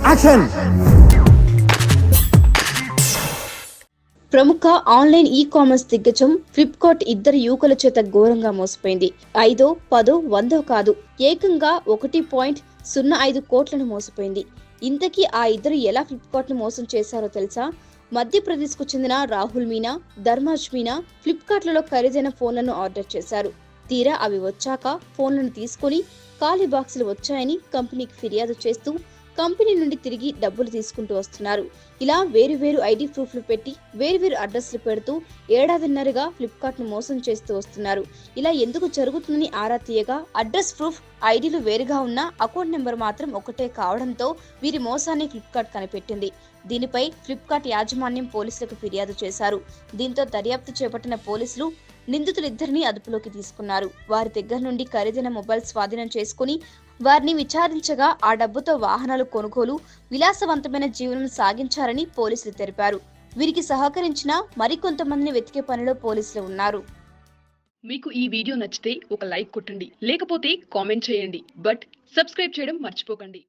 Action. ప్రముఖ online e commerce దిగ్గజం Flipkart ఇద్దరు యువకుల చేత ఘోరంగా మోసపోయింది. 5, 10, 100 కాదు, ఏకంగా 1.05 కోట్లను మోసపోయింది. ఇంతకీ ఆ ఇద్దరు ఎలా ఫ్లిప్కార్ట్ ను మోసం చేశారో తెలుసా? మధ్యప్రదేశ్ కు చెందిన రాహుల్ మీనా, ధర్మాజ్ మీనా ఫ్లిప్కార్ట్లలో ఖరీదైన ఫోన్లను ఆర్డర్ చేశారు. తీరా అవి వచ్చాక ఫోన్లను తీసుకుని ఖాళీ బాక్సులు వచ్చాయని కంపెనీకి ఫిర్యాదు చేస్తూ కంపెనీ నుండి తిరిగి డబ్బులు తీసుకుంటూ వస్తున్నారు. ఇలా వేరు ఐడి ప్రూఫ్లు పెట్టి వేరు అడ్రస్లు పెడుతూ ఏడాదిన్నరగా ఫ్లిప్కార్ట్ ను మోసం చేస్తూ వస్తున్నారు. ఇలా ఎందుకు జరుగుతుందని ఆరా తీయగా అడ్రస్ ప్రూఫ్, ఐడీలు వేరుగా ఉన్న అకౌంట్ నెంబర్ మాత్రం ఒకటే కావడంతో వీరి మోసాన్ని ఫ్లిప్కార్ట్ కనిపెట్టింది. దీనిపై ఫ్లిప్కార్ట్ యాజమాన్యం పోలీసులకు ఫిర్యాదు చేశారు. దీంతో దర్యాప్తు చేపట్టిన పోలీసులు నిందితులిద్దరిని అదుపులోకి తీసుకున్నారు. వారి దగ్గర నుండి ఖరీదైన మొబైల్ స్వాధీనం చేసుకుని వారిని విచారించగా ఆ డబ్బుతో వాహనాలు కొనుగోలు, విలాసవంతమైన జీవనం సాగించారని పోలీసులు తెలిపారు. వీరికి సహకరించిన మరికొంతమందిని వెతికే పనిలో పోలీసులు ఉన్నారు. మీకు ఈ వీడియో నచ్చితే ఒక లైక్ కొట్టండి, లేకపోతే కామెంట్ చేయండి. బట్ సబ్స్క్రైబ్ చేయడం మర్చిపోకండి.